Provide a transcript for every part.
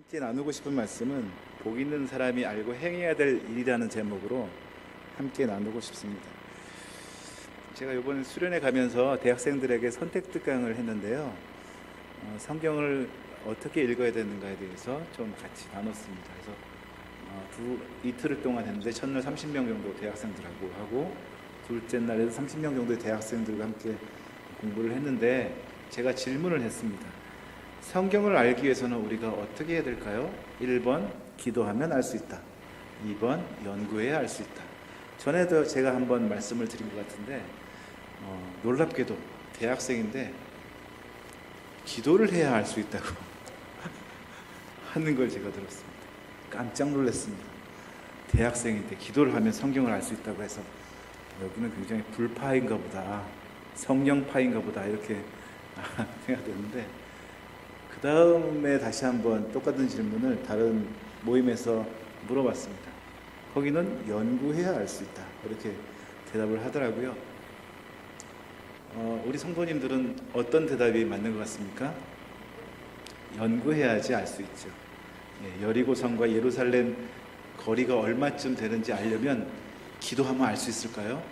함께 나누고 싶은 말씀은 복 있는 사람이 알고 행해야 될 일이라는 제목으로 함께 나누고 싶습니다. 제가 이번 수련회 가면서 대학생들에게 선택 특강을 했는데요. 성경을 어떻게 읽어야 되는가에 대해서 좀 같이 나눴습니다. 그래서 이틀 동안 했는데 첫날 30명 정도 대학생들하고 하고 둘째 날에도 30명 정도의 대학생들과 함께 공부를 했는데 제가 질문을 했습니다. 성경을 알기 위해서는 우리가 어떻게 해야 될까요? 1번 기도하면 알 수 있다. 2번 연구해야 알 수 있다. 전에도 제가 한번 말씀을 드린 것 같은데 놀랍게도 대학생인데 기도를 해야 알 수 있다고 하는 걸 제가 들었습니다. 깜짝 놀랐습니다. 대학생인데 기도를 하면 성경을 알 수 있다고 해서 여기는 굉장히 불파인가 보다, 성령파인가 보다 이렇게 생각됐는데, 그 다음에 다시 한번 똑같은 질문을 다른 모임에서 물어봤습니다. 거기는 연구해야 알 수 있다 이렇게 대답을 하더라고요. 우리 성도님들은 어떤 대답이 맞는 것 같습니까? 연구해야지 알 수 있죠. 여리고성과 예루살렘 거리가 얼마쯤 되는지 알려면 기도하면 알 수 있을까요?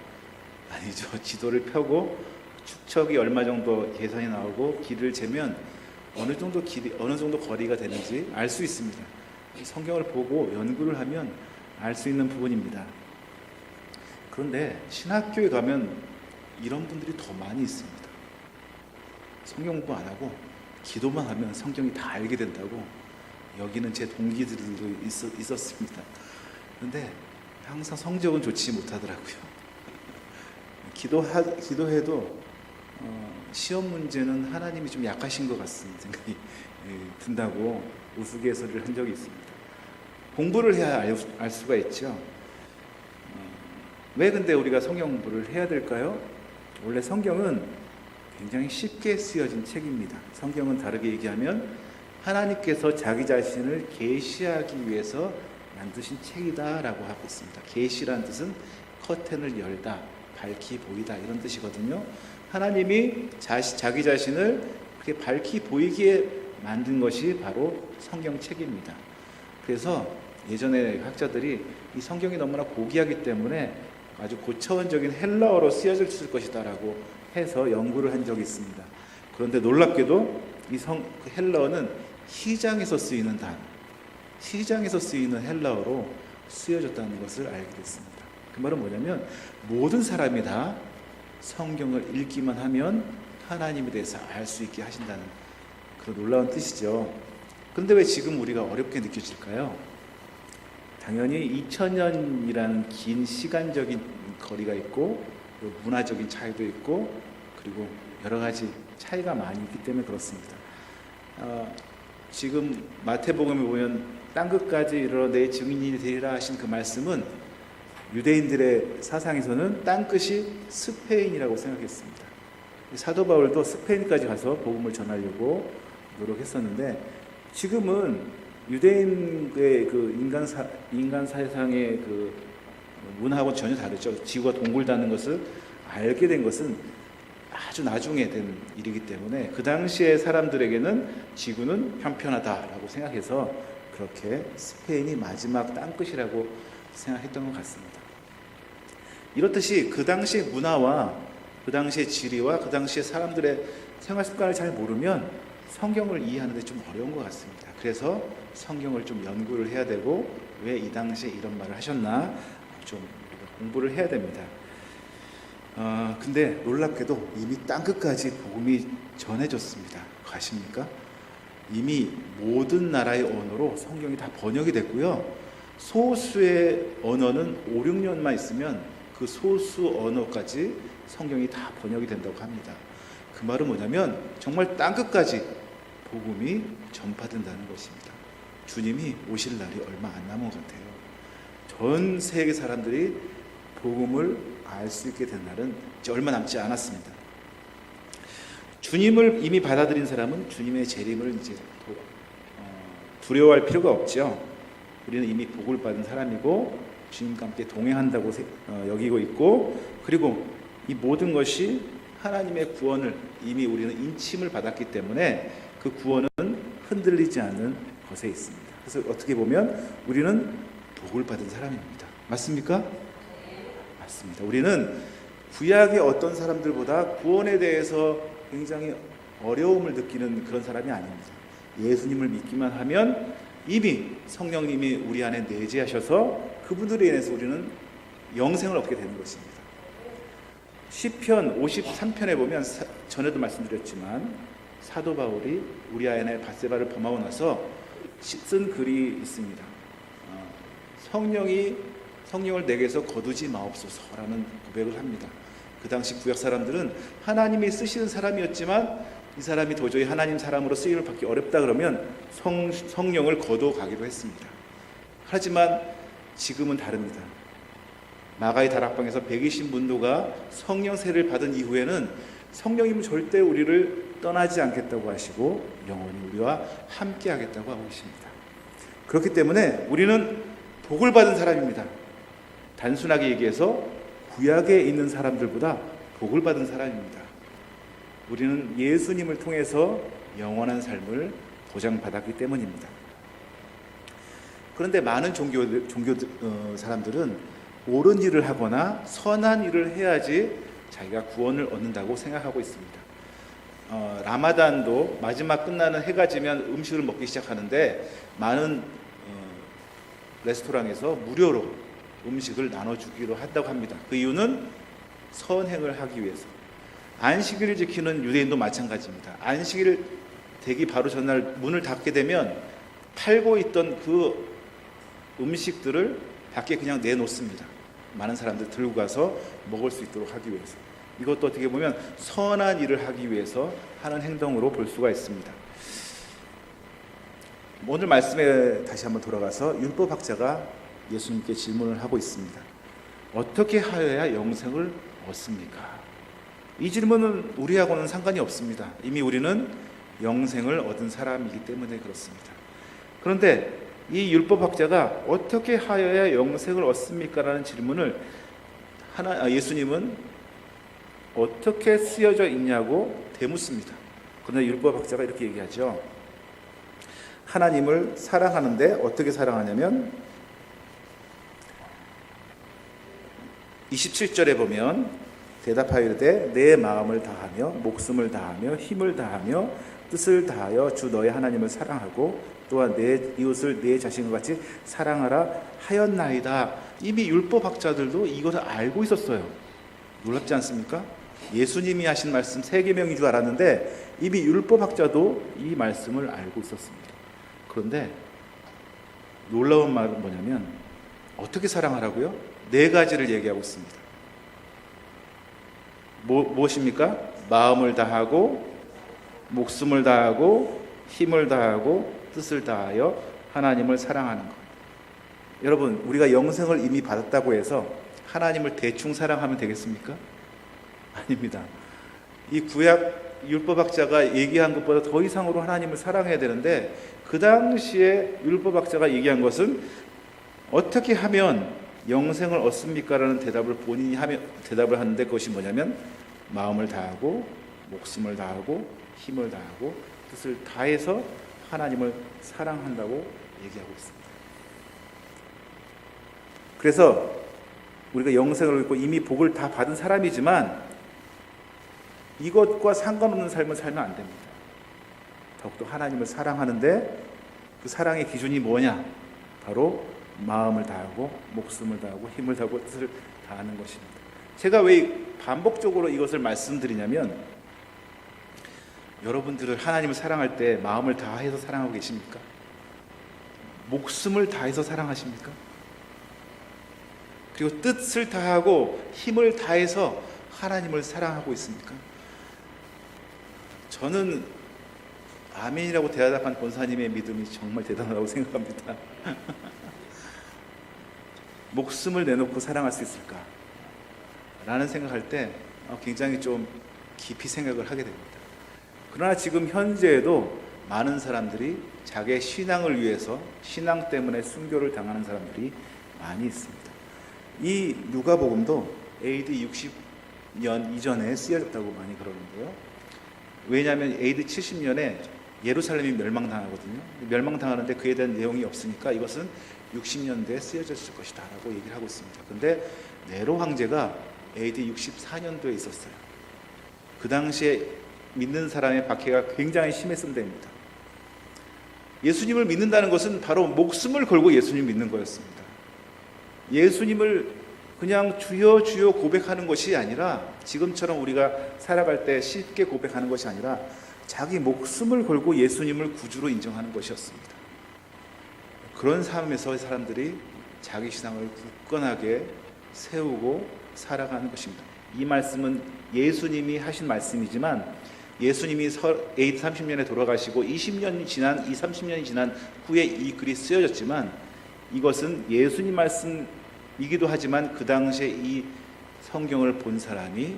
아니죠. 지도를 펴고 축척이 얼마 정도 계산이 나오고 길을 재면 어느 정도 거리가 되는지 알 수 있습니다. 성경을 보고 연구를 하면 알 수 있는 부분입니다. 그런데 신학교에 가면 이런 분들이 더 많이 있습니다. 성경 공부 안 하고 기도만 하면 성경이 다 알게 된다고 여기는 제 동기들도 있었습니다. 그런데 항상 성적은 좋지 못하더라고요. 기도해도 시험 문제는 하나님이 좀 약하신 것 같은 생각이 든다고 우스갯소리를 한 적이 있습니다. 공부를 해야 알 수가 있죠. 왜 근데 우리가 성경 공부를 해야 될까요? 원래 성경은 굉장히 쉽게 쓰여진 책입니다. 성경은 다르게 얘기하면 하나님께서 자기 자신을 계시하기 위해서 만드신 책이다라고 하고 있습니다. 계시란 뜻은 커튼을 열다, 밝히 보이다 이런 뜻이거든요. 하나님이 자기 자신을 그렇게 밝히 보이게 만든 것이 바로 성경책입니다. 그래서 예전에 학자들이 이 성경이 너무나 고귀하기 때문에 아주 고차원적인 헬라어로 쓰여졌을 것이다라고 해서 연구를 한 적이 있습니다. 그런데 놀랍게도 이 헬라어는 시장에서 쓰이는 단어, 시장에서 쓰이는 헬라어로 쓰여졌다는 것을 알게 됐습니다. 그 말은 뭐냐면 모든 사람이 다 성경을 읽기만 하면 하나님에 대해서 알 수 있게 하신다는 그런 놀라운 뜻이죠. 그런데 왜 지금 우리가 어렵게 느껴질까요? 당연히 2000년이라는 긴 시간적인 거리가 있고 문화적인 차이도 있고 그리고 여러 가지 차이가 많이 있기 때문에 그렇습니다. 지금 마태복음에 보면 땅끝까지 이르러 내 증인이 되리라 하신 그 말씀은 유대인들의 사상에서는 땅끝이 스페인이라고 생각했습니다. 사도 바울도 스페인까지 가서 복음을 전하려고 노력했었는데 지금은 유대인의 그 인간 사상의 그 문화하고 전혀 다르죠. 지구가 동글다는 것을 알게 된 것은 아주 나중에 된 일이기 때문에 그 당시의 사람들에게는 지구는 편편하다라고 생각해서 그렇게 스페인이 마지막 땅끝이라고 생각했던 것 같습니다. 이렇듯이 그 당시의 문화와 그 당시의 지리와 그 당시의 사람들의 생활 습관을 잘 모르면 성경을 이해하는 데 좀 어려운 것 같습니다. 그래서 성경을 좀 연구를 해야 되고 왜 이 당시에 이런 말을 하셨나 좀 우리가 공부를 해야 됩니다. 근데 놀랍게도 이미 땅끝까지 복음이 전해졌습니다. 아십니까? 이미 모든 나라의 언어로 성경이 다 번역이 됐고요. 소수의 언어는 5, 6년만 있으면 그 소수 언어까지 성경이 다 번역이 된다고 합니다. 그 말은 뭐냐면 정말 땅끝까지 복음이 전파된다는 것입니다. 주님이 오실 날이 얼마 안 남은 것 같아요. 전 세계 사람들이 복음을 알 수 있게 된 날은 이제 얼마 남지 않았습니다. 주님을 이미 받아들인 사람은 주님의 재림을 이제 두려워할 필요가 없죠. 우리는 이미 복을 받은 사람이고 주님과 함께 동행한다고 여기고 있고, 그리고 이 모든 것이 하나님의 구원을 이미 우리는 인침을 받았기 때문에 그 구원은 흔들리지 않는 것에 있습니다. 그래서 어떻게 보면 우리는 복을 받은 사람입니다. 맞습니까? 맞습니다. 우리는 구약의 어떤 사람들보다 구원에 대해서 굉장히 어려움을 느끼는 그런 사람이 아닙니다. 예수님을 믿기만 하면 이미 성령님이 우리 안에 내재하셔서 그분들에 인해서 우리는 영생을 얻게 되는 것입니다. 시편 53편에 보면 전에도 말씀드렸지만 사도 바울이 우리 안에 밧세바를 범하고 나서 쓴 글이 있습니다. 성령을 내게서 거두지 마옵소서라는 고백을 합니다. 그 당시 구약 사람들은 하나님이 쓰시는 사람이었지만 이 사람이 도저히 하나님 사람으로 쓰임을 받기 어렵다 그러면 성령을 거두어 가기도 했습니다. 하지만 지금은 다릅니다. 마가의 다락방에서 120문도가 성령 세례를 받은 이후에는 성령님은 절대 우리를 떠나지 않겠다고 하시고 영원히 우리와 함께 하겠다고 하고 계십니다. 그렇기 때문에 우리는 복을 받은 사람입니다. 단순하게 얘기해서 구약에 있는 사람들보다 복을 받은 사람입니다. 우리는 예수님을 통해서 영원한 삶을 보장받았기 때문입니다. 그런데 많은 종교 사람들은 옳은 일을 하거나 선한 일을 해야지 자기가 구원을 얻는다고 생각하고 있습니다. 라마단도 마지막 끝나는 해가 지면 음식을 먹기 시작하는데 많은 레스토랑에서 무료로 음식을 나눠주기로 한다고 합니다. 그 이유는 선행을 하기 위해서. 안식일을 지키는 유대인도 마찬가지입니다. 안식일 되기 바로 전날 문을 닫게 되면 팔고 있던 그 음식들을 밖에 그냥 내놓습니다. 많은 사람들 들고 가서 먹을 수 있도록 하기 위해서. 이것도 어떻게 보면 선한 일을 하기 위해서 하는 행동으로 볼 수가 있습니다. 오늘 말씀에 다시 한번 돌아가서 율법학자가 예수님께 질문을 하고 있습니다. 어떻게 하여야 영생을 얻습니까? 이 질문은 우리하고는 상관이 없습니다. 이미 우리는 영생을 얻은 사람이기 때문에 그렇습니다. 그런데 이 율법학자가 어떻게 하여야 영생을 얻습니까? 라는 질문을 예수님은 어떻게 쓰여져 있냐고 되묻습니다. 그런데 율법학자가 이렇게 얘기하죠. 하나님을 사랑하는데 어떻게 사랑하냐면 27절에 보면 대답하여 이르되 내 마음을 다하며 목숨을 다하며 힘을 다하며 뜻을 다하여 주 너의 하나님을 사랑하고 또한 내 이웃을 내 자신과 같이 사랑하라 하였나이다. 이미 율법학자들도 이것을 알고 있었어요. 놀랍지 않습니까? 예수님이 하신 말씀 세계명인 줄 알았는데 이미 율법학자도 이 말씀을 알고 있었습니다. 그런데 놀라운 말은 뭐냐면 어떻게 사랑하라고요? 네 가지를 얘기하고 있습니다. 무엇입니까? 마음을 다하고 목숨을 다하고 힘을 다하고 뜻을 다하여 하나님을 사랑하는 것. 여러분, 우리가 영생을 이미 받았다고 해서 하나님을 대충 사랑하면 되겠습니까? 아닙니다. 이 구약 율법학자가 얘기한 것보다 더 이상으로 하나님을 사랑해야 되는데 그 당시에 율법학자가 얘기한 것은 어떻게 하면 영생을 얻습니까? 라는 대답을 본인이 대답을 하는데 그것이 뭐냐면 마음을 다하고 목숨을 다하고 힘을 다하고 뜻을 다해서 하나님을 사랑한다고 얘기하고 있습니다. 그래서 우리가 영생을 얻고 이미 복을 다 받은 사람이지만 이것과 상관없는 삶을 살면 안 됩니다. 더욱더 하나님을 사랑하는데 그 사랑의 기준이 뭐냐? 바로 마음을 다하고 목숨을 다하고 힘을 다하고 뜻을 다하는 것입니다. 제가 왜 반복적으로 이것을 말씀드리냐면 여러분들을 하나님을 사랑할 때 마음을 다해서 사랑하고 계십니까? 목숨을 다해서 사랑하십니까? 그리고 뜻을 다하고 힘을 다해서 하나님을 사랑하고 있습니까? 저는 아멘이라고 대답한 권사님의 믿음이 정말 대단하다고 생각합니다. 목숨을 내놓고 사랑할 수 있을까? 라는 생각할 때 굉장히 좀 깊이 생각을 하게 됩니다. 그러나 지금 현재에도 많은 사람들이 자기의 신앙을 위해서 신앙 때문에 순교를 당하는 사람들이 많이 있습니다. 이 누가복음도 AD 60년 이전에 쓰여졌다고 많이 그러는데요. 왜냐하면 AD 70년에 예루살렘이 멸망당하거든요. 멸망당하는데 그에 대한 내용이 없으니까 이것은 60년대에 쓰여졌을 것이다 라고 얘기를 하고 있습니다. 그런데 네로 황제가 AD 64년도에 있었어요. 그 당시에 믿는 사람의 박해가 굉장히 심했을 때입니다. 예수님을 믿는다는 것은 바로 목숨을 걸고 예수님을 믿는 거였습니다. 예수님을 그냥 주여 주여 고백하는 것이 아니라, 지금처럼 우리가 살아갈 때 쉽게 고백하는 것이 아니라 자기 목숨을 걸고 예수님을 구주로 인정하는 것이었습니다. 그런 삶에서 사람들이 자기 신앙을 굳건하게 세우고 살아가는 것입니다. 이 말씀은 예수님이 하신 말씀이지만, 예수님이 AD 30년에 돌아가시고 30년이 지난 후에 이 글이 쓰여졌지만, 이것은 예수님 말씀이기도 하지만 그 당시에 이 성경을 본 사람이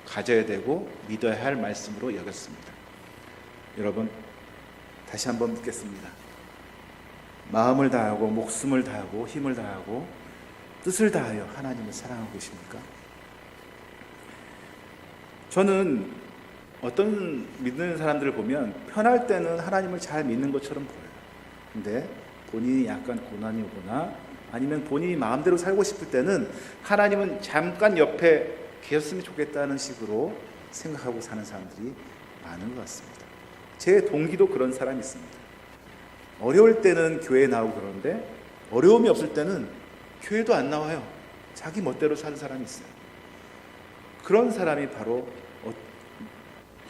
가져야 되고 믿어야 할 말씀으로 여겼습니다. 여러분, 다시 한번 묻겠습니다. 마음을 다하고 목숨을 다하고 힘을 다하고 뜻을 다하여 하나님을 사랑하고 계십니까? 저는 어떤 믿는 사람들을 보면 편할 때는 하나님을 잘 믿는 것처럼 보여요. 근데 본인이 약간 고난이 오거나 아니면 본인이 마음대로 살고 싶을 때는 하나님은 잠깐 옆에 계셨으면 좋겠다는 식으로 생각하고 사는 사람들이 많은 것 같습니다. 제 동기도 그런 사람이 있습니다. 어려울 때는 교회에 나오고 그러는데 어려움이 없을 때는 교회도 안 나와요. 자기 멋대로 사는 사람이 있어요. 그런 사람이 바로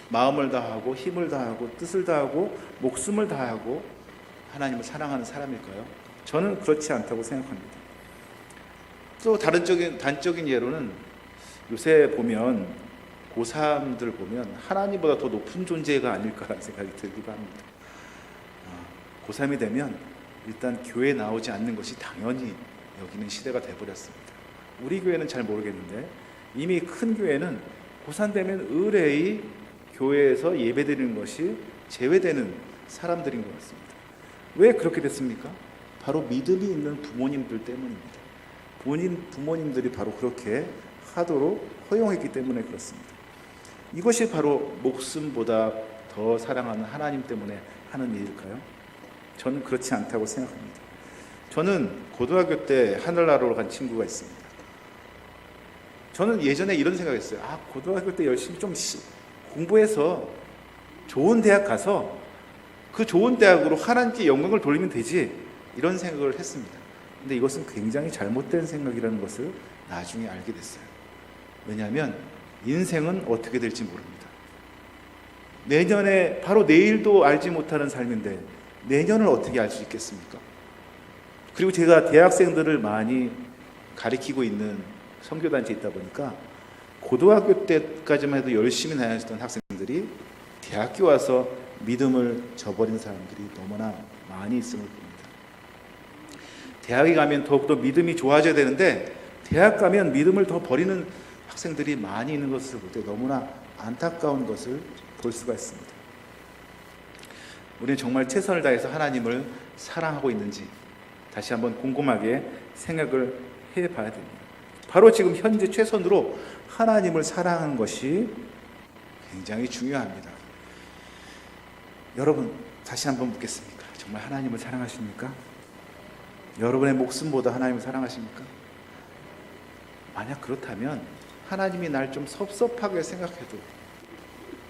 마음을 다하고 힘을 다하고 뜻을 다하고 목숨을 다하고 하나님을 사랑하는 사람일까요? 저는 그렇지 않다고 생각합니다. 또 단적인 예로는 요새 보면 고3들 보면 하나님보다 더 높은 존재가 아닐까라는 생각이 들기도 합니다. 고3이 되면 일단 교회에 나오지 않는 것이 당연히 여기는 시대가 되어버렸습니다. 우리 교회는 잘 모르겠는데 이미 큰 교회는 고3 되면 의뢰의 교회에서 예배드리는 것이 제외되는 사람들인 것 같습니다. 왜 그렇게 됐습니까? 바로 믿음이 있는 부모님들 때문입니다. 부모님들이 바로 그렇게 하도록 허용했기 때문에 그렇습니다. 이것이 바로 목숨보다 더 사랑하는 하나님 때문에 하는 일일까요? 저는 그렇지 않다고 생각합니다. 저는 고등학교 때 하늘나라로 간 친구가 있습니다. 저는 예전에 이런 생각했어요. 고등학교 때 열심히 좀 공부해서 좋은 대학 가서 그 좋은 대학으로 하나님께 영광을 돌리면 되지, 이런 생각을 했습니다. 근데 이것은 굉장히 잘못된 생각이라는 것을 나중에 알게 됐어요. 왜냐하면 인생은 어떻게 될지 모릅니다. 내년에, 바로 내일도 알지 못하는 삶인데 내년을 어떻게 알 수 있겠습니까? 그리고 제가 대학생들을 많이 가르치고 있는 선교단체에 있다 보니까 고등학교 때까지만 해도 열심히 다녔던 학생들이 대학교 와서 믿음을 저버린 사람들이 너무나 많이 있음을 봅니다. 대학에 가면 더욱더 믿음이 좋아져야 되는데 대학 가면 믿음을 더 버리는 학생들이 많이 있는 것을 볼 때 너무나 안타까운 것을 볼 수가 있습니다. 우리는 정말 최선을 다해서 하나님을 사랑하고 있는지 다시 한번 곰곰하게 생각을 해봐야 됩니다. 바로 지금 현재 최선으로 하나님을 사랑하는 것이 굉장히 중요합니다. 여러분, 다시 한번 묻겠습니까? 정말 하나님을 사랑하십니까? 여러분의 목숨보다 하나님을 사랑하십니까? 만약 그렇다면 하나님이 날 좀 섭섭하게 생각해도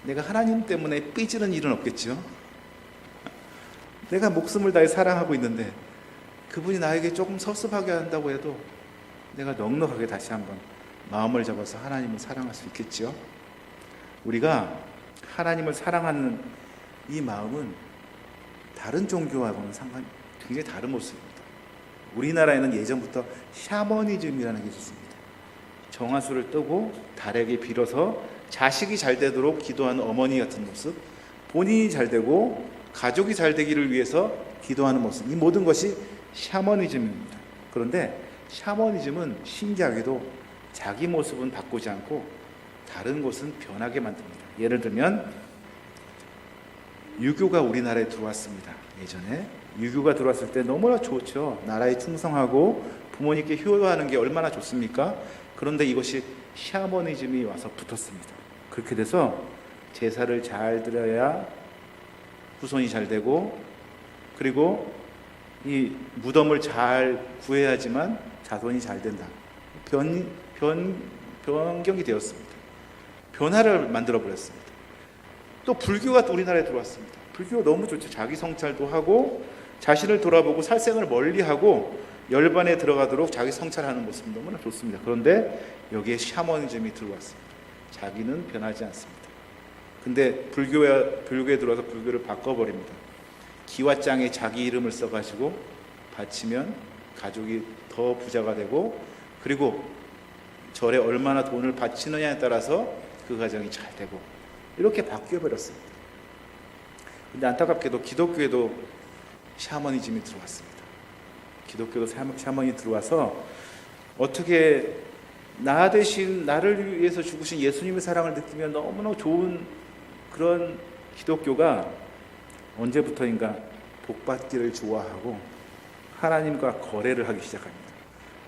내가 하나님 때문에 삐지는 일은 없겠죠? 내가 목숨을 다해 사랑하고 있는데 그분이 나에게 조금 섭섭하게 한다고 해도 내가 넉넉하게 다시 한번 마음을 잡아서 하나님을 사랑할 수 있겠죠? 우리가 하나님을 사랑하는 이 마음은 다른 종교하고는 굉장히 다른 모습입니다. 우리나라에는 예전부터 샤머니즘이라는 게 있었습니다. 정화수를 뜨고 달에게 빌어서 자식이 잘 되도록 기도하는 어머니 같은 모습, 본인이 잘 되고 가족이 잘 되기를 위해서 기도하는 모습, 이 모든 것이 샤머니즘입니다. 그런데 샤머니즘은 신기하게도 자기 모습은 바꾸지 않고 다른 것은 변하게 만듭니다. 예를 들면 유교가 우리나라에 들어왔습니다. 예전에 유교가 들어왔을 때 너무나 좋죠. 나라에 충성하고 부모님께 효도하는 게 얼마나 좋습니까? 그런데 이것이 샤머니즘이 와서 붙었습니다. 그렇게 돼서 제사를 잘 드려야 후손이 잘 되고, 그리고 이 무덤을 잘 구해야지만 자손이 잘 된다. 변경이 되었습니다. 변화를 만들어 버렸습니다. 또 불교가 우리나라에 들어왔습니다. 불교가 너무 좋죠. 자기 성찰도 하고 자신을 돌아보고 살생을 멀리하고 열반에 들어가도록 자기 성찰하는 모습이 너무나 좋습니다. 그런데 여기에 샤머니즘이 들어왔습니다. 자기는 변하지 않습니다. 근데 불교에 들어와서 불교를 바꿔버립니다. 기와장에 자기 이름을 써가지고 바치면 가족이 더 부자가 되고, 그리고 절에 얼마나 돈을 바치느냐에 따라서 그 가정이 잘 되고, 이렇게 바뀌어버렸습니다. 근데 안타깝게도 기독교에도 샤머니즘이 들어왔습니다. 기독교도 샤머니 들어와서 어떻게 나 대신 나를 위해서 죽으신 예수님의 사랑을 느끼면 너무나 좋은 그런 기독교가 언제부터인가 복받기를 좋아하고 하나님과 거래를 하기 시작합니다.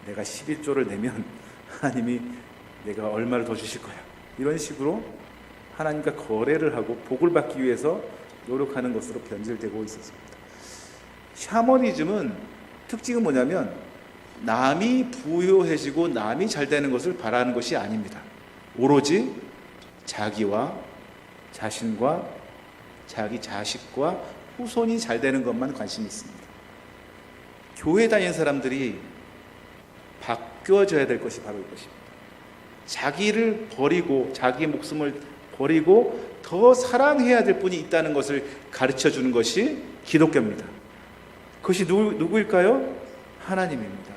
내가 11조를 내면 하나님이 내가 얼마를 더 주실 거야. 이런 식으로 하나님과 거래를 하고 복을 받기 위해서 노력하는 것으로 변질되고 있었습니다. 샤머니즘은 특징은 뭐냐면 남이 부유해지고 남이 잘 되는 것을 바라는 것이 아닙니다. 오로지 자기와 자신과 자기 자식과 후손이 잘 되는 것만 관심이 있습니다. 교회 다니는 사람들이 바뀌어져야 될 것이 바로 이것입니다. 자기를 버리고 자기 목숨을 버리고 더 사랑해야 될 분이 있다는 것을 가르쳐주는 것이 기독교입니다. 그것이 누구일까요? 하나님입니다.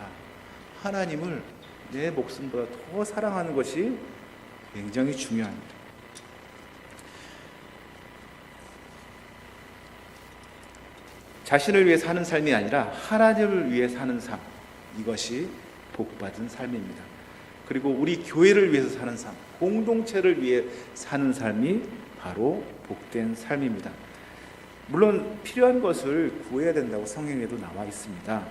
하나님을 내 목숨보다 더 사랑하는 것이 굉장히 중요합니다. 자신을 위해 사는 삶이 아니라 하나님을 위해 사는 삶, 이것이 복받은 삶입니다. 그리고 우리 교회를 위해서 사는 삶, 공동체를 위해 사는 삶이 바로 복된 삶입니다. 물론 필요한 것을 구해야 된다고 성경에도 나와 있습니다.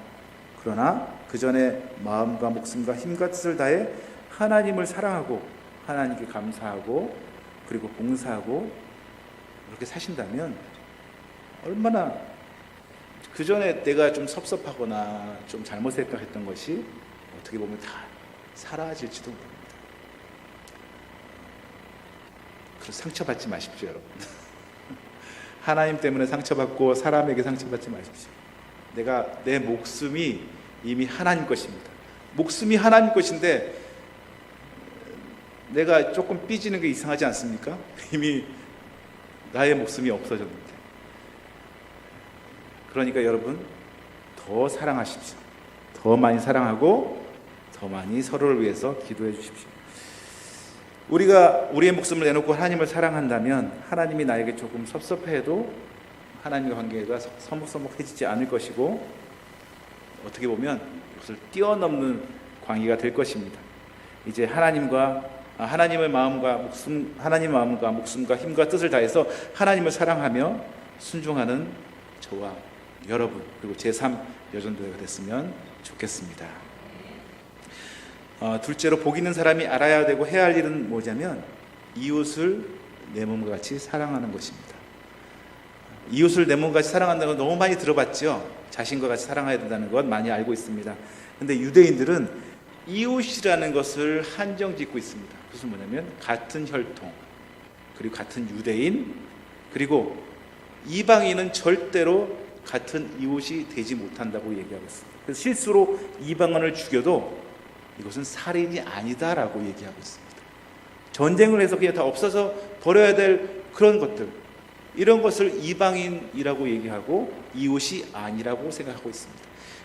그러나 그 전에 마음과 목숨과 힘과 뜻을 다해 하나님을 사랑하고 하나님께 감사하고 그리고 봉사하고 그렇게 사신다면 얼마나 그 전에 내가 좀 섭섭하거나 좀 잘못 생각했던 것이 어떻게 보면 다 사라질지도 모릅니다. 그래서 상처받지 마십시오, 여러분. 하나님 때문에 상처받고 사람에게 상처받지 마십시오. 내 목숨이 이미 하나님 것입니다. 목숨이 하나님 것인데 내가 조금 삐지는 게 이상하지 않습니까? 이미 나의 목숨이 없어졌는데. 그러니까 여러분, 더 사랑하십시오. 더 많이 사랑하고 더 많이 서로를 위해서 기도해 주십시오. 우리가 우리의 목숨을 내놓고 하나님을 사랑한다면 하나님이 나에게 조금 섭섭해도 하나님과 관계가 서먹서먹해지지 않을 것이고 어떻게 보면 그것을 뛰어넘는 관계가 될 것입니다. 이제 하나님의 마음과 목숨과 힘과 뜻을 다해서 하나님을 사랑하며 순종하는 저와 여러분 그리고 제3 여전도회가 됐으면 좋겠습니다. 둘째로 복 있는 사람이 알아야 되고 해야 할 일은 뭐냐면 이웃을 내 몸과 같이 사랑하는 것입니다. 이웃을 내 몸과 같이 사랑한다는 건 너무 많이 들어봤죠. 자신과 같이 사랑해야 된다는 것 많이 알고 있습니다. 그런데 유대인들은 이웃이라는 것을 한정 짓고 있습니다. 그것은 뭐냐면 같은 혈통, 그리고 같은 유대인, 그리고 이방인은 절대로 같은 이웃이 되지 못한다고 얘기하고 있습니다. 그래서 실수로 이방인을 죽여도 이것은 살인이 아니다라고 얘기하고 있습니다. 전쟁을 해서 그냥 다 없어서 버려야 될 그런 것들, 이런 것을 이방인이라고 얘기하고 이웃이 아니라고 생각하고 있습니다.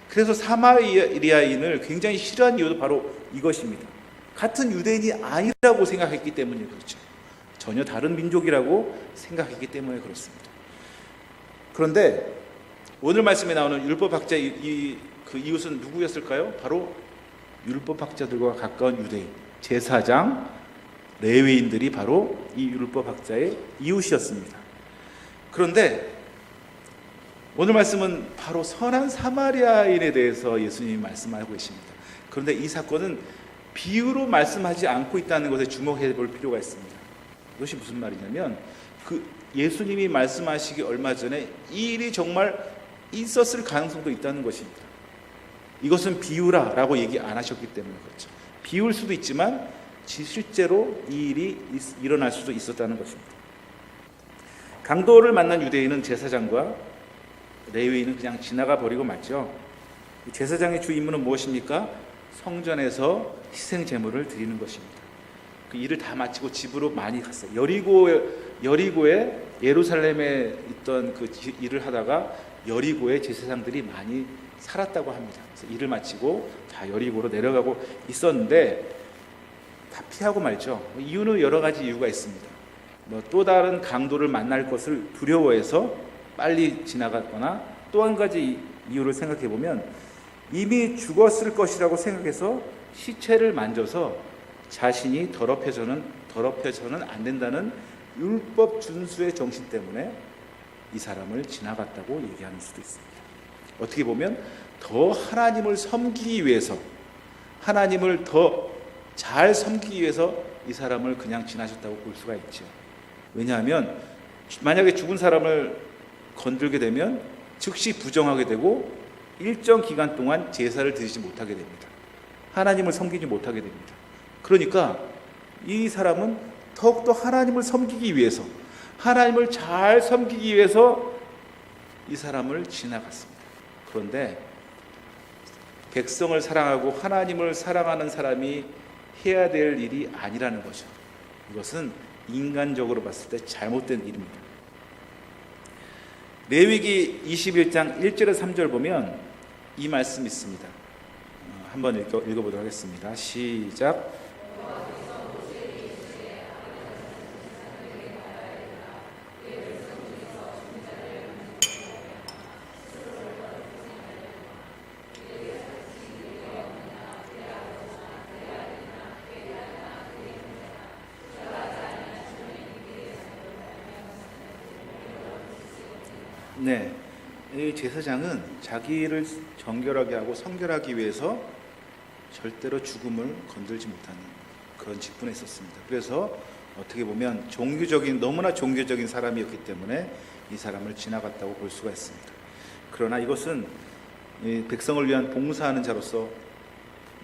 그래서 사마리아인을 굉장히 싫어한 이유도 바로 이것입니다. 같은 유대인이 아니라고 생각했기 때문에 그렇죠. 전혀 다른 민족이라고 생각했기 때문에 그렇습니다. 그런데 오늘 말씀에 나오는 율법학자 그 이웃은 누구였을까요? 바로 율법학자들과 가까운 유대인, 제사장, 레위인들이 바로 이 율법학자의 이웃이었습니다. 그런데 오늘 말씀은 바로 선한 사마리아인에 대해서 예수님이 말씀하고 계십니다. 그런데 이 사건은 비유로 말씀하지 않고 있다는 것에 주목해 볼 필요가 있습니다. 이것이 무슨 말이냐면 그 예수님이 말씀하시기 얼마 전에 이 일이 정말 있었을 가능성도 있다는 것입니다. 이것은 비유라 라고 얘기 안 하셨기 때문에 그렇죠. 비울 수도 있지만 실제로 이 일이 일어날 수도 있었다는 것입니다. 강도를 만난 유대인은 제사장과 레위인은 그냥 지나가 버리고 말죠. 제사장의 주 임무는 무엇입니까? 성전에서 희생 제물을 드리는 것입니다. 그 일을 다 마치고 집으로 많이 갔어요. 여리고에 예루살렘에 있던 그 일을 하다가 여리고에 제사장들이 많이 살았다고 합니다. 그래서 일을 마치고 다 여리고로 내려가고 있었는데 다 피하고 말죠. 이유는 여러 가지 이유가 있습니다. 또 다른 강도를 만날 것을 두려워해서 빨리 지나갔거나 또 한 가지 이유를 생각해 보면 이미 죽었을 것이라고 생각해서 시체를 만져서 자신이 더럽혀서는 안 된다는 율법 준수의 정신 때문에 이 사람을 지나갔다고 얘기하는 수도 있습니다. 어떻게 보면 더 하나님을 섬기기 위해서, 하나님을 더 잘 섬기기 위해서 이 사람을 그냥 지나셨다고 볼 수가 있죠. 왜냐하면 만약에 죽은 사람을 건들게 되면 즉시 부정하게 되고 일정 기간 동안 제사를 드리지 못하게 됩니다. 하나님을 섬기지 못하게 됩니다. 그러니까 이 사람은 더욱더 하나님을 섬기기 위해서, 하나님을 잘 섬기기 위해서 이 사람을 지나갔습니다. 그런데 백성을 사랑하고 하나님을 사랑하는 사람이 해야 될 일이 아니라는 거죠. 이것은 인간적으로 봤을 때 잘못된 일입니다. 레위기 21장 1절에서 3절 보면 이 말씀이 있습니다. 한번 읽어보도록 하겠습니다. 시작. 네, 이 제사장은 자기를 정결하게 하고 성결하기 위해서 절대로 죽음을 건들지 못하는 그런 직분에 있었습니다. 그래서 어떻게 보면 너무나 종교적인 사람이었기 때문에 이 사람을 지나갔다고 볼 수가 있습니다. 그러나 이것은 백성을 위한 봉사하는 자로서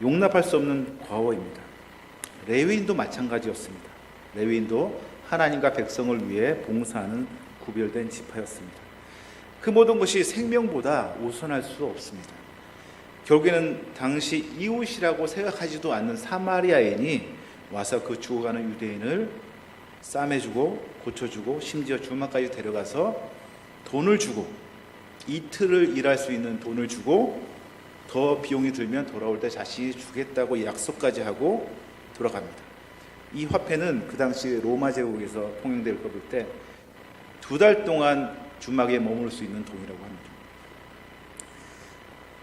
용납할 수 없는 과오입니다. 레위인도 마찬가지였습니다. 레위인도 하나님과 백성을 위해 봉사하는 구별된 지파였습니다. 그 모든 것이 생명보다 우선할 수 없습니다. 결국에는 당시 이웃이라고 생각하지도 않는 사마리아인이 와서 그 죽어가는 유대인을 싸매주고 고쳐주고 심지어 주막까지 데려가서 돈을 주고 이틀을 일할 수 있는 돈을 주고 더 비용이 들면 돌아올 때 자신이 주겠다고 약속까지 하고 돌아갑니다. 이 화폐는 그 당시 로마 제국에서 통용될 거 볼 때 2달 동안 주막에 머물 수 있는 돈이라고 합니다.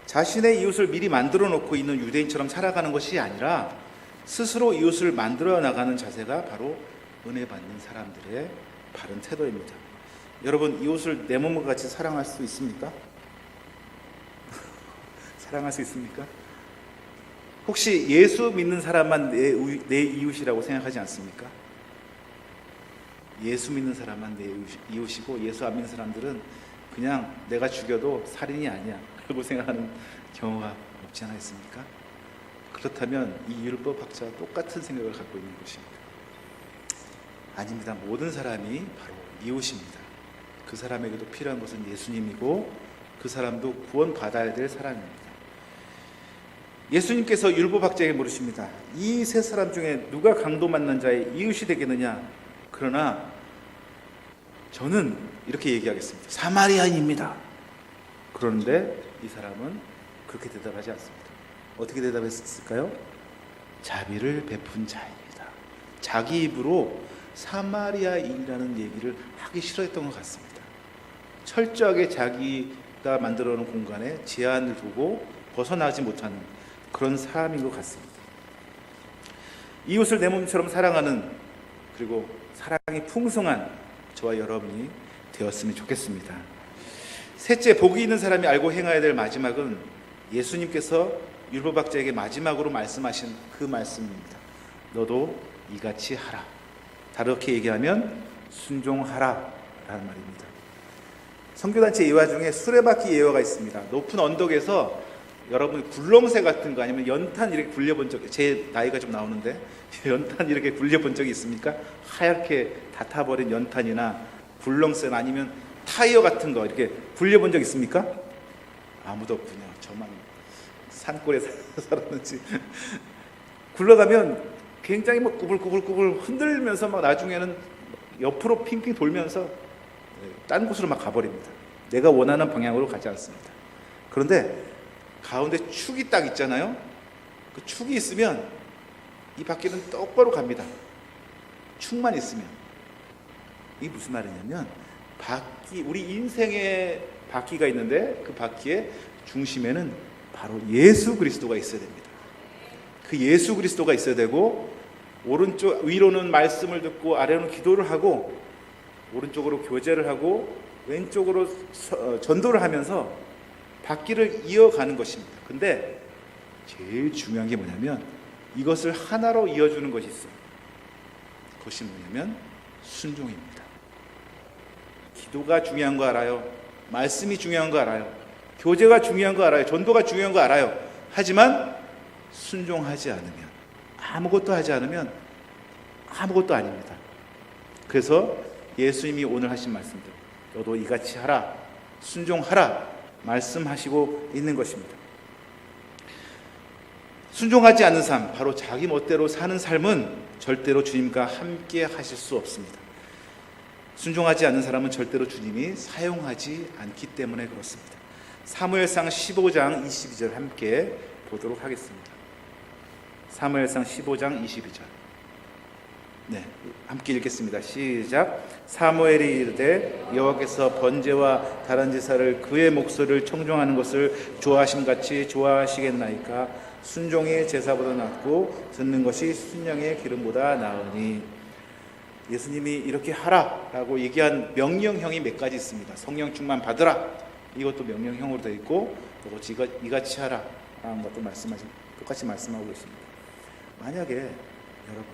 자신의 이웃을 미리 만들어 놓고 있는 유대인처럼 살아가는 것이 아니라 스스로 이웃을 만들어 나가는 자세가 바로 은혜 받는 사람들의 바른 태도입니다. 여러분, 이웃을 내 몸과 같이 사랑할 수 있습니까? 사랑할 수 있습니까? 혹시 예수 믿는 사람만 내 이웃이라고 생각하지 않습니까? 예수 믿는 사람만 내 이웃이고 예수 안 믿는 사람들은 그냥 내가 죽여도 살인이 아니야 라고 생각하는 경우가 없지 않아 있습니까? 그렇다면 이 율법학자와 똑같은 생각을 갖고 있는 것입니다. 아닙니다. 모든 사람이 바로 이웃입니다. 그 사람에게도 필요한 것은 예수님이고 그 사람도 구원받아야 될 사람입니다. 예수님께서 율법학자에게 물으십니다. 이 세 사람 중에 누가 강도 만난 자의 이웃이 되겠느냐? 그러나 저는 이렇게 얘기하겠습니다. 사마리아인입니다. 그런데 이 사람은 그렇게 대답하지 않습니다. 어떻게 대답했을까요? 자비를 베푼 자입니다. 자기 입으로 사마리아인이라는 얘기를 하기 싫어했던 것 같습니다. 철저하게 자기가 만들어 놓은 공간에 제한을 두고 벗어나지 못하는 그런 사람인 것 같습니다. 이웃을 내 몸처럼 사랑하는, 그리고 사랑이 풍성한 저와 여러분이 되었으면 좋겠습니다. 셋째, 복이 있는 사람이 알고 행해야 될 마지막은 예수님께서 율법학자에게 마지막으로 말씀하신 그 말씀입니다. 너도 이같이 하라. 다르게 얘기하면 순종하라 말입니다. 선교단체 예화 중에 수레바퀴 예화가 있습니다. 높은 언덕에서 여러분 굴렁쇠 같은 거 아니면 연탄 이렇게 굴려본 적, 제 나이가 좀 나오는데 연탄 이렇게 굴려본 적이 있습니까? 하얗게 다 타버린 연탄이나 굴렁쇠나 아니면 타이어 같은 거 이렇게 굴려본 적 있습니까? 아무도 없군요. 저만 산골에 살았는지. 굴러가면 굉장히 막 꾸불꾸불 흔들면서 막 나중에는 옆으로 핑핑 돌면서 딴 곳으로 막 가버립니다. 내가 원하는 방향으로 가지 않습니다. 그런데 가운데 축이 딱 있잖아요. 그 축이 있으면 이 바퀴는 똑바로 갑니다. 축만 있으면. 이게 무슨 말이냐면 바퀴, 우리 인생의 바퀴가 있는데 그 바퀴의 중심에는 바로 예수 그리스도가 있어야 됩니다. 그 예수 그리스도가 있어야 되고 오른쪽 위로는 말씀을 듣고 아래로는 기도를 하고 오른쪽으로 교제를 하고 왼쪽으로 전도를 하면서 바퀴를 이어가는 것입니다. 근데 제일 중요한 게 뭐냐면 이것을 하나로 이어주는 것이 있어요. 그것이 뭐냐면 순종입니다. 기도가 중요한 거 알아요. 말씀이 중요한 거 알아요. 교제가 중요한 거 알아요. 전도가 중요한 거 알아요. 하지만 순종하지 않으면, 아무것도 하지 않으면 아무것도 아닙니다. 그래서 예수님이 오늘 하신 말씀들, 너도 이같이 하라, 순종하라 말씀하시고 있는 것입니다. 순종하지 않는 삶, 바로 자기 멋대로 사는 삶은 절대로 주님과 함께 하실 수 없습니다. 순종하지 않는 사람은 절대로 주님이 사용하지 않기 때문에 그렇습니다. 사무엘상 15장 22절 함께 보도록 하겠습니다. 사무엘상 15장 22절. 네, 함께 읽겠습니다. 시작. 사무엘이 이르되 여호와께서 번제와 다른 제사를 그의 목소리를 청종하는 것을 좋아하심같이 좋아하시겠나이까. 순종의 제사보다 낫고 듣는 것이 순양의 기름보다 나으니. 예수님이 이렇게 하라라고 얘기한 명령형이 몇 가지 있습니다. 성령 충만 받으라, 이것도 명령형으로 되어 있고, 또 이같이 하라 라는 것도 똑같이 말씀하고 있습니다. 만약에 여러분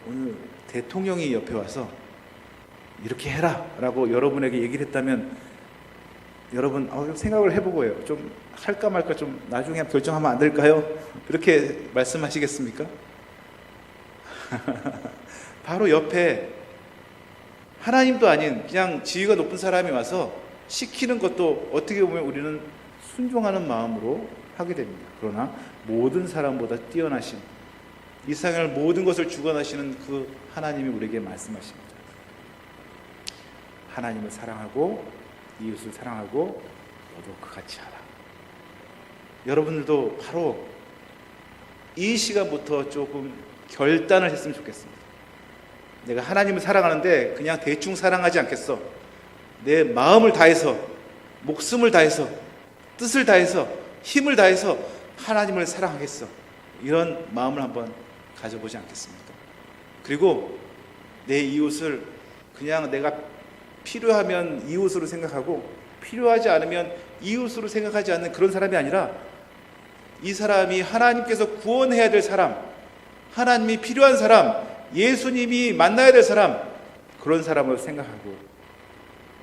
오늘 대통령이 옆에 와서 이렇게 해라 라고 여러분에게 얘기를 했다면 여러분 생각을 해보고요. 좀 할까 말까 좀 나중에 결정하면 안 될까요? 이렇게 말씀하시겠습니까? 바로 옆에 하나님도 아닌 그냥 지위가 높은 사람이 와서 시키는 것도 어떻게 보면 우리는 순종하는 마음으로 하게 됩니다. 그러나 모든 사람보다 뛰어나신, 이 세상을 모든 것을 주관하시는 그 하나님이 우리에게 말씀하십니다. 하나님을 사랑하고 이웃을 사랑하고 너도 그같이 하라. 여러분들도 바로 이 시간부터 조금 결단을 했으면 좋겠습니다. 내가 하나님을 사랑하는데 그냥 대충 사랑하지 않겠어. 내 마음을 다해서, 목숨을 다해서, 뜻을 다해서, 힘을 다해서 하나님을 사랑하겠어. 이런 마음을 한번 가져보지 않겠습니까? 그리고 내 이웃을 그냥 내가 필요하면 이웃으로 생각하고 필요하지 않으면 이웃으로 생각하지 않는 그런 사람이 아니라 이 사람이 하나님께서 구원해야 될 사람, 하나님이 필요한 사람, 예수님이 만나야 될 사람, 그런 사람을 생각하고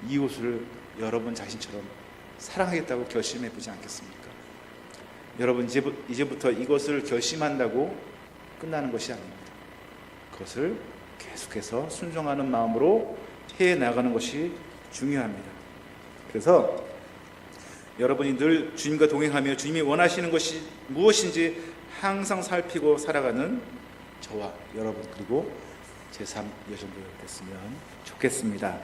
이웃을 여러분 자신처럼 사랑하겠다고 결심해 보지 않겠습니까? 여러분 이제부터 이것을 결심한다고 끝나는 것이 아닙니다. 그것을 계속해서 순종하는 마음으로 해나가는 것이 중요합니다. 그래서 여러분이 늘 주님과 동행하며 주님이 원하시는 것이 무엇인지 항상 살피고 살아가는 저와 여러분 그리고 제3 여정들 됐으면 좋겠습니다.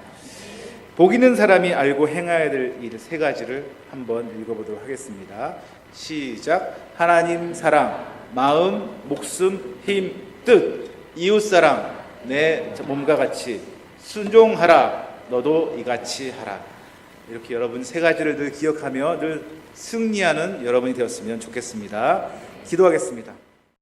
복 있는 사람이 알고 행해야 될 일 세 가지를 한번 읽어보도록 하겠습니다. 시작. 하나님 사랑, 마음, 목숨, 힘, 뜻, 이웃사랑, 내 몸과 같이 순종하라, 너도 이같이 하라. 이렇게 여러분 세 가지를 늘 기억하며 늘 승리하는 여러분이 되었으면 좋겠습니다. 기도하겠습니다.